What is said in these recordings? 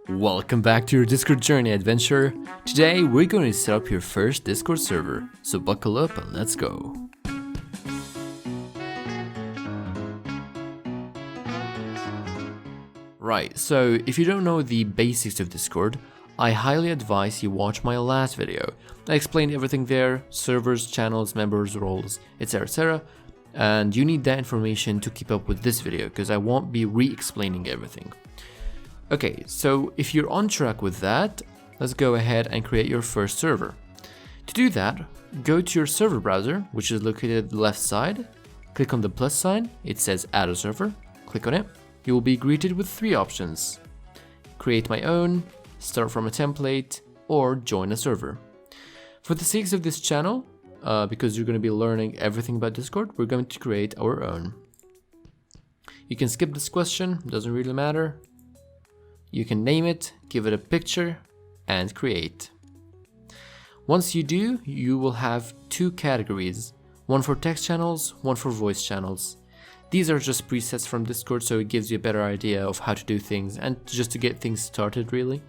Welcome back to your Discord journey adventure. Today we're going to set up your first Discord server, so buckle up and let's go. Right, so if you don't know the basics of Discord, I highly advise you watch my last video. I explained everything there, servers, channels, members, roles, etc. And you need that information to keep up with this video because I won't be re-explaining everything. Okay, so if you're on track with that, let's go ahead and create your first server. To do that, go to your server browser, which is located at the left side. Click on the plus sign, it says add a server. Click on it. You will be greeted with three options: create my own, start from a template, or join a server. For the sake of this channel, because you're going to be learning everything about Discord, we're going to create our own. You can skip this question, doesn't really matter. You can name it, give it a picture, and create. Once you do, you will have two categories, one for text channels, one for voice channels. These are just presets from Discord, so it gives you a better idea of how to do things and just to get things started really.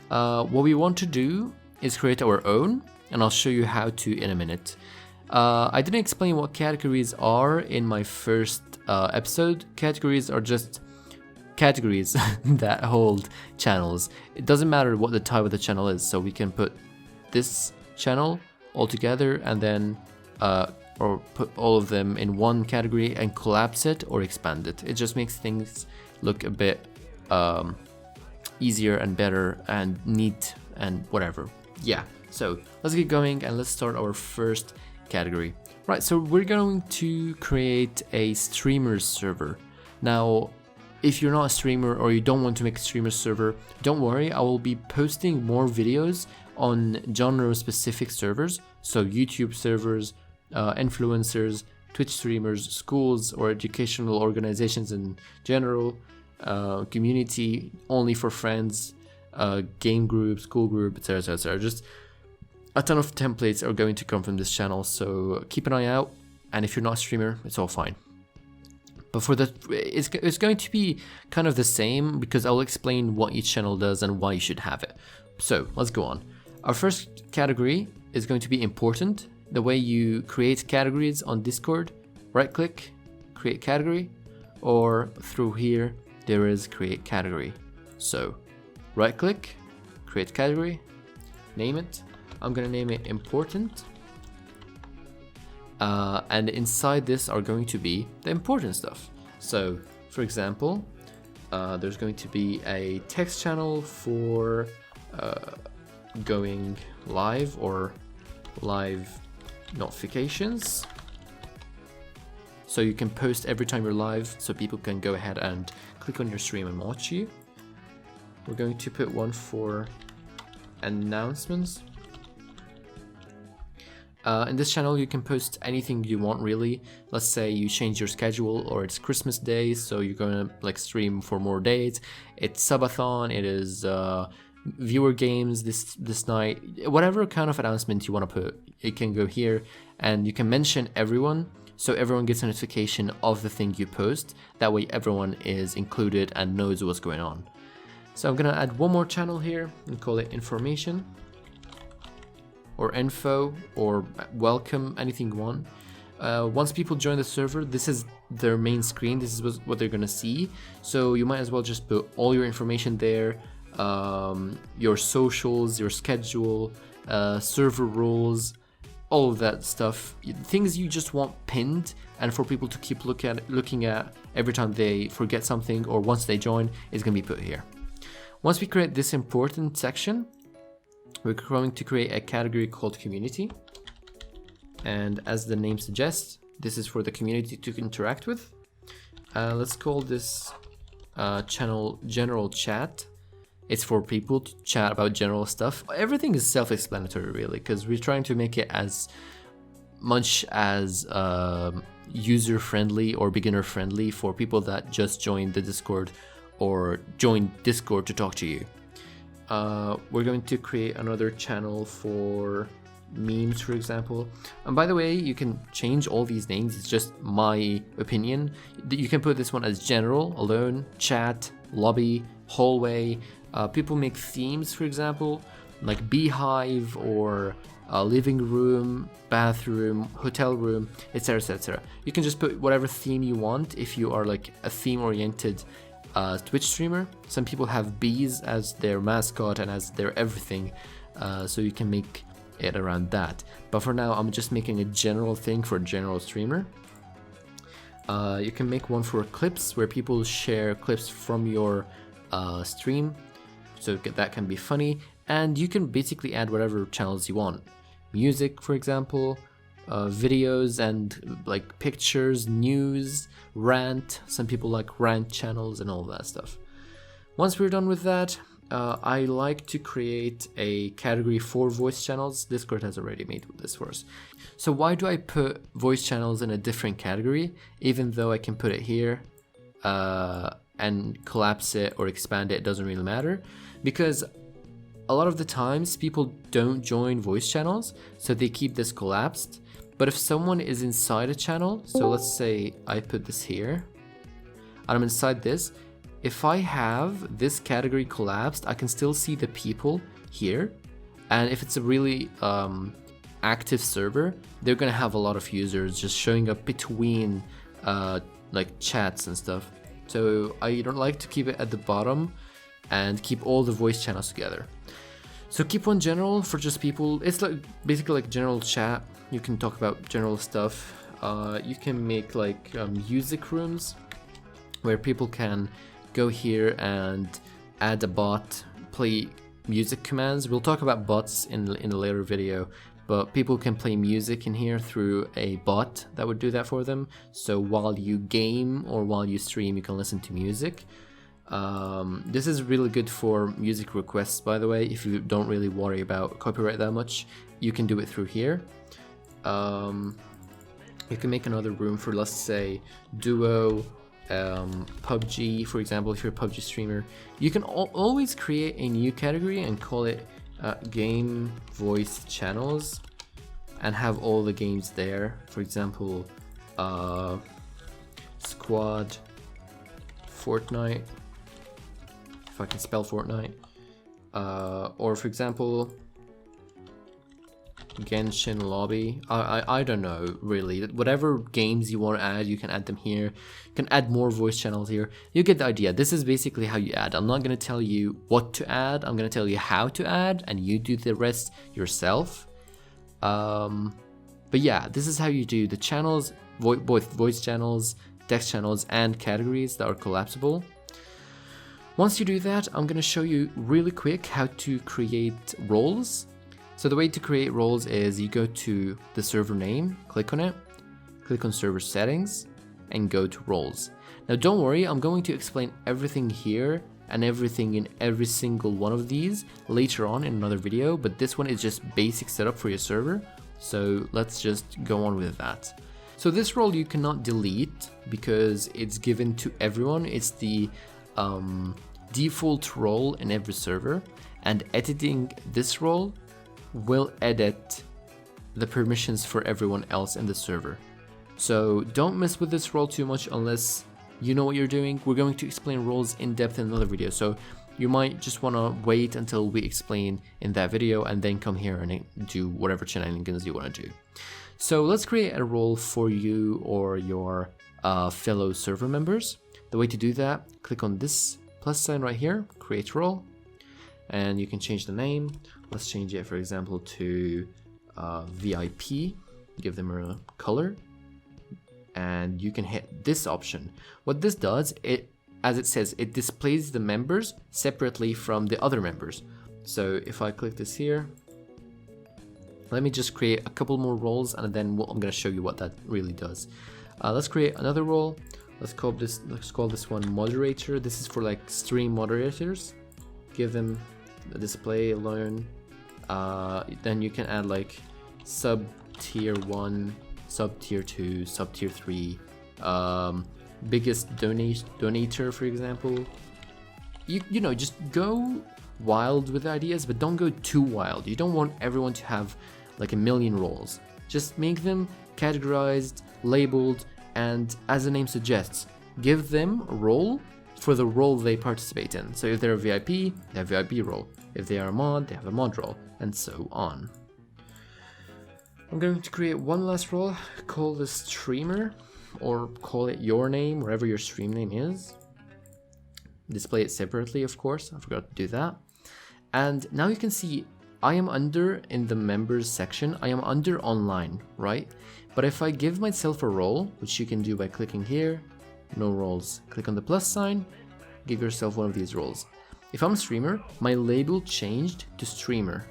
What we want to do is create our own, and I'll show you how to in a minute. I didn't explain what categories are in my first episode. Categories are just categories that hold channels. It doesn't matter what the type of the channel is, so we can put this channel all together and then or put all of them in one category and collapse it or expand it. It just makes things look a bit easier and better and neat and whatever. Yeah, so let's get going and let's start our first category. Right, so we're going to create a streamer server. Now, if you're not a streamer or you don't want to make a streamer server, don't worry, I will be posting more videos on genre-specific servers, so YouTube servers, influencers, Twitch streamers, schools or educational organizations in general, community only for friends, game group, school group, etc. Just a ton of templates are going to come from this channel, so keep an eye out, and if you're not a streamer, it's all fine. But for that, it's going to be kind of the same because I'll explain what each channel does and why you should have it. So let's go on. Our first category is going to be important. The way you create categories on Discord, right click, create category, or through here, there is create category. So right click, create category, name it. I'm gonna name it important. And inside this are going to be the important stuff. So for example, there's going to be a text channel for going live or live notifications. So you can post every time you're live so people can go ahead and click on your stream and watch you. We're going to put one for announcements. In this channel you can post anything you want really. Let's say you change your schedule or it's Christmas Day, so you're gonna like stream for more days. It's subathon, it is viewer games this night. Whatever kind of announcement you want to put, it can go here, and you can mention everyone so everyone gets a notification of the thing you post. That way everyone is included and knows what's going on. So I'm gonna add one more channel here and call it information, or info, or welcome, anything you want. Once people join the server, this is their main screen, this is what they're gonna see. So you might as well just put all your information there, your socials, your schedule, server rules, all of that stuff. Things you just want pinned and for people to keep looking at every time they forget something or once they join, is gonna be put here. Once we create this important section, we're going to create a category called community, and as the name suggests, this is for the community to interact with. Let's call this channel general chat. It's for people to chat about general stuff. Everything is self-explanatory really, because we're trying to make it as much as user-friendly or beginner-friendly for people that just joined the Discord or join Discord to talk to you. We're going to create another channel for memes, for example. And by the way, you can change all these names, it's just my opinion. You can put this one as general, alone, chat, lobby, hallway, People make themes, for example, like beehive or living room, bathroom, hotel room, etc, etc. You can just put whatever theme you want if you are like a theme oriented Twitch streamer. Some people have bees as their mascot and as their everything, so you can make it around that. But for now, I'm just making a general thing for a general streamer. You can make one for clips where people share clips from your stream, so that can be funny. And you can basically add whatever channels you want. Music, for example, videos and like pictures, news, rant. Some people like rant channels and all that stuff. Once we're done with that, I like to create a category for voice channels. Discord has already made this for us. So why do I put voice channels in a different category, even though I can put it here and collapse it or expand it? It doesn't really matter, because a lot of the times people don't join voice channels, so they keep this collapsed. But if someone is inside a channel, so let's say I put this here and I'm inside this, if I have this category collapsed, I can still see the people here. And if it's a really active server, they're gonna have a lot of users just showing up between like chats and stuff. So I don't like to keep it at the bottom and keep all the voice channels together. So keep one general for just people. It's like basically like general chat. You can talk about general stuff. You can make like music rooms where people can go here and add a bot, play music commands. We'll talk about bots in a later video, but people can play music in here through a bot that would do that for them. So while you game or while you stream, you can listen to music. This is really good for music requests, by the way. If you don't really worry about copyright that much, you can do it through here. You can make another room for, let's say, duo, PUBG, for example. If you're a PUBG streamer, you can always create a new category and call it game voice channels and have all the games there. For example, squad, Fortnite, if I can spell Fortnite, or for example Genshin lobby. I don't know really. Whatever games you want to add, you can add them here. You can add more voice channels here. You get the idea. This is basically how you add. I'm not going to tell you what to add. I'm going to tell you how to add, and you do the rest yourself. But yeah, this is how you do the channels, both voice channels, text channels, and categories that are collapsible. Once you do that, I'm going to show you really quick how to create roles. So the way to create roles is you go to the server name, click on it, click on server settings, and go to roles. Now don't worry, I'm going to explain everything here and everything in every single one of these later on in another video, but this one is just basic setup for your server. So let's just go on with that. So this role you cannot delete because it's given to everyone. It's the default role in every server, and editing this role will edit the permissions for everyone else in the server. So don't mess with this role too much unless you know what you're doing. We're going to explain roles in depth in another video, so you might just want to wait until we explain in that video and then come here and do whatever shenanigans you want to do. So let's create a role for you or your fellow server members. The way to do that, click on this plus sign right here, create role, and you can change the name. Let's change it, for example, to VIP, give them a color, and you can hit this option. What this does, as it says, it displays the members separately from the other members. So if I click this here, let me just create a couple more roles and then I'm going to show you what that really does. Let's create another role. Let's call this one moderator. This is for like stream moderators. Give them a display, learn. Then you can add like sub tier 1, sub tier 2, sub tier 3, biggest donator, for example. You know, just go wild with ideas, but don't go too wild. You don't want everyone to have like a million roles. Just make them categorized, labeled, and as the name suggests, give them a role for the role they participate in. So if they're a VIP, they have a VIP role. If they are a mod, they have a mod role, and so on. I'm going to create one last role, call this streamer, or call it your name, wherever your stream name is. Display it separately, of course, I forgot to do that. And now you can see I am under, in the members section, I am under online, right? But if I give myself a role, which you can do by clicking here, no roles, click on the plus sign, give yourself one of these roles. If I'm a streamer, my label changed to streamer,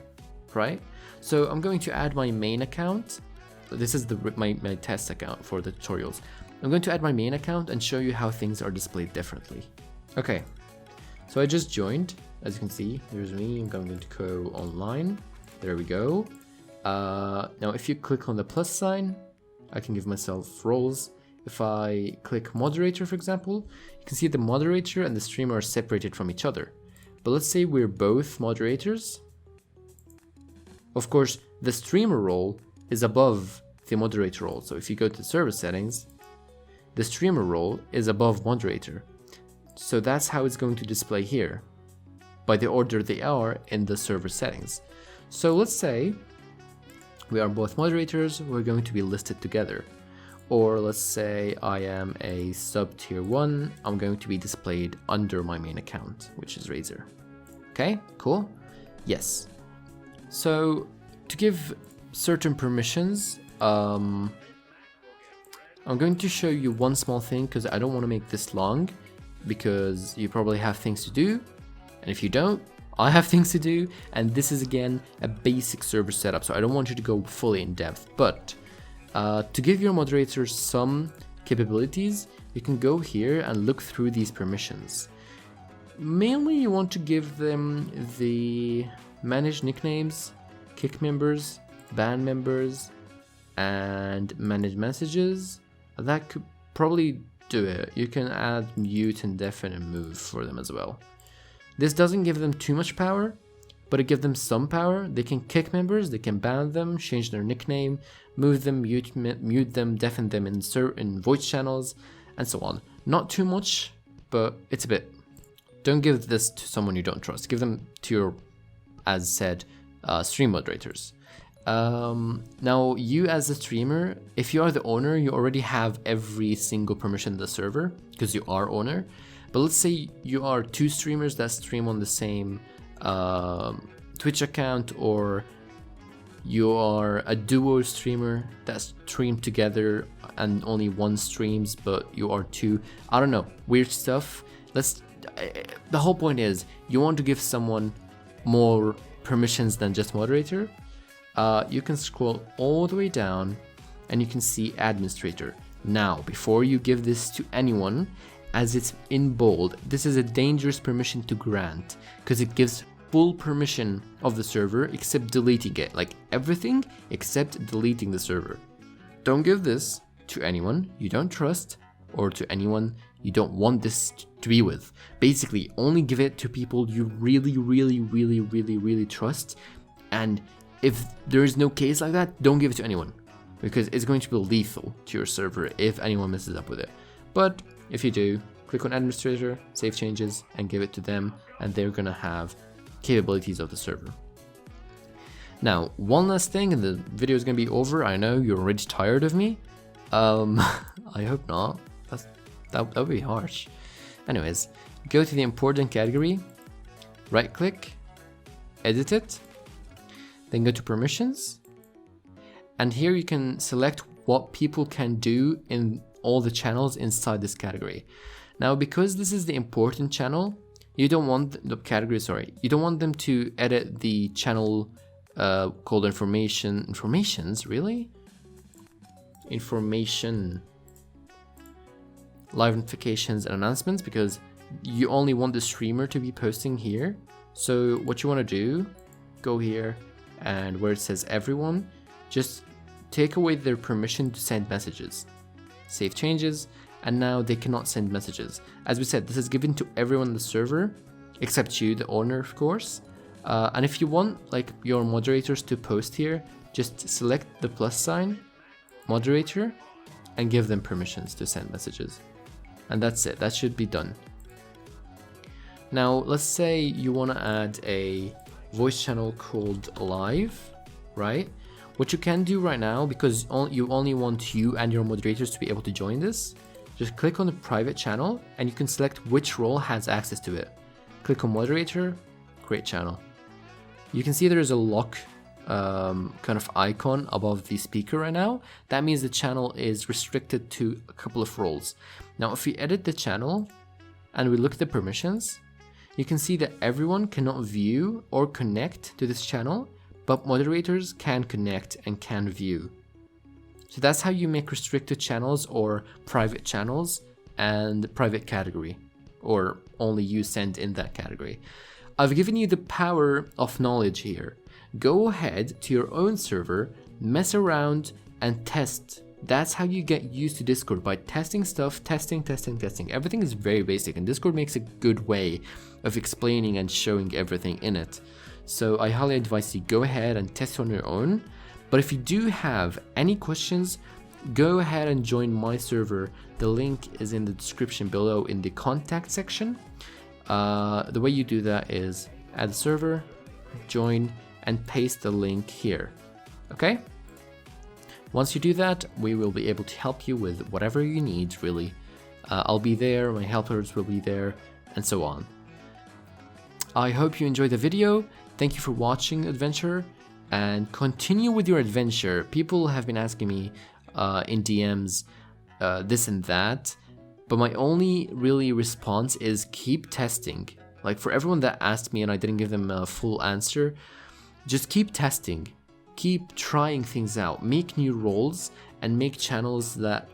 right? So I'm going to add my main account. This is my test account for the tutorials. I'm going to add my main account and show you how things are displayed differently. Okay, so I just joined. As you can see, here's me. I'm going to go online. There we go. Now if you click on the plus sign, I can give myself roles. If I click moderator, for example, you can see the moderator and the streamer are separated from each other. But let's say we're both moderators. Of course, the streamer role is above the moderator role. So if you go to server settings, the streamer role is above moderator. So that's how it's going to display here, by the order they are in the server settings. So let's say we are both moderators, we're going to be listed together. Or let's say I am a sub tier 1, I'm going to be displayed under my main account, which is Razor. Okay, cool? Yes. So to give certain permissions, I'm going to show you one small thing because I don't want to make this long, because you probably have things to do, and if you don't, I have things to do, and this is again a basic server setup, so I don't want you to go fully in depth. But to give your moderators some capabilities, you can go here and look through these permissions. Mainly you want to give them the manage nicknames, kick members, ban members, and manage messages. That could probably do it. You can add mute and deafen and move for them as well. This doesn't give them too much power, but it gives them some power. They can kick members, they can ban them, change their nickname, move them, mute them, deafen them in voice channels, and so on. Not too much, but it's a bit. Don't give this to someone you don't trust. Give them to your, as said, stream moderators. Now, you as a streamer, if you are the owner, you already have every single permission in the server, because you are owner. But let's say you are two streamers that stream on the same Twitch account, or you are a duo streamer that stream together and only one streams, but you are two. I don't know, weird stuff. The whole point is you want to give someone more permissions than just moderator. You can scroll all the way down and you can see administrator. Now, before you give this to anyone, as it's in bold, this is a dangerous permission to grant, because it gives full permission of the server except deleting it, like everything except deleting the server. Don't give this to anyone you don't trust or to anyone you don't want this to be with. Basically, only give it to people you really trust, and if there is no case like that, don't give it to anyone, because it's going to be lethal to your server if anyone messes up with it. But if you do, click on administrator, save changes, and give it to them, and they're gonna have capabilities of the server. Now, one last thing, and the video is gonna be over. I know you're already tired of me. I hope not. That would be harsh. Anyways, go to the important category, right click, edit it, then go to permissions, and here you can select what people can do in all the channels inside this category. Now, because this is the important channel, you don't want the category, you don't want them to edit the channel called informations, really? Information, live notifications and announcements, because you only want the streamer to be posting here. So what you want to do, go here, and where it says everyone, just take away their permission to send messages. Save changes, and now they cannot send messages. As we said, this is given to everyone in the server, except you, the owner, of course. And if you want like your moderators to post here, just select the plus sign, moderator, and give them permissions to send messages. And that's it, that should be done. Now, let's say you want to add a voice channel called Live, right? What you can do right now, because you only want you and your moderators to be able to join this, just click on the private channel and you can select which role has access to it. Click on moderator, create channel. You can see there is a lock kind of icon above the speaker right now. That means the channel is restricted to a couple of roles. Now, if we edit the channel and we look at the permissions, you can see that everyone cannot view or connect to this channel, but moderators can connect and can view. So that's how you make restricted channels or private channels and private category, or only you send in that category. I've given you the power of knowledge here. Go ahead to your own server, mess around and test. That's how you get used to Discord, by testing stuff, testing. Everything is very basic, and Discord makes a good way of explaining and showing everything in it. So I highly advise you go ahead and test on your own. But if you do have any questions, go ahead and join my server. The link is in the description below in the contact section. The way you do that is add the server, join, and paste the link here. Okay? Once you do that, we will be able to help you with whatever you need, really. I'll be there, my helpers will be there, and so on. I hope you enjoyed the video. Thank you for watching Adventure, and continue with your adventure. People have been asking me in DMs this and that, but my only really response is keep testing. Like, for everyone that asked me and I didn't give them a full answer, just keep testing. Keep trying things out. Make new roles and make channels that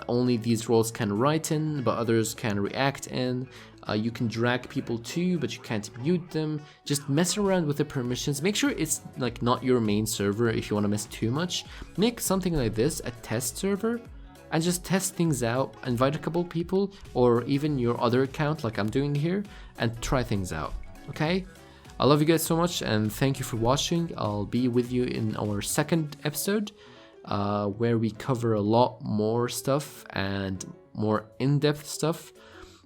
only these roles can write in, but others can react in. You can drag people too, but you can't mute them. Just mess around with the permissions. Make sure it's like not your main server if you want to mess too much. Make something like this a test server and just test things out. Invite a couple people or even your other account like I'm doing here and try things out. Okay? I love you guys so much and thank you for watching. I'll be with you in our second episode where we cover a lot more stuff and more in-depth stuff.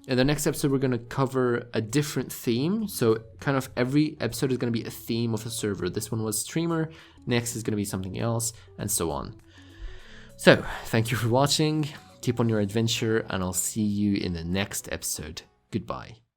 In the next episode, we're going to cover a different theme. So kind of every episode is going to be a theme of a server. This one was streamer, next is going to be something else, and so on. So thank you for watching. Keep on your adventure and I'll see you in the next episode. Goodbye.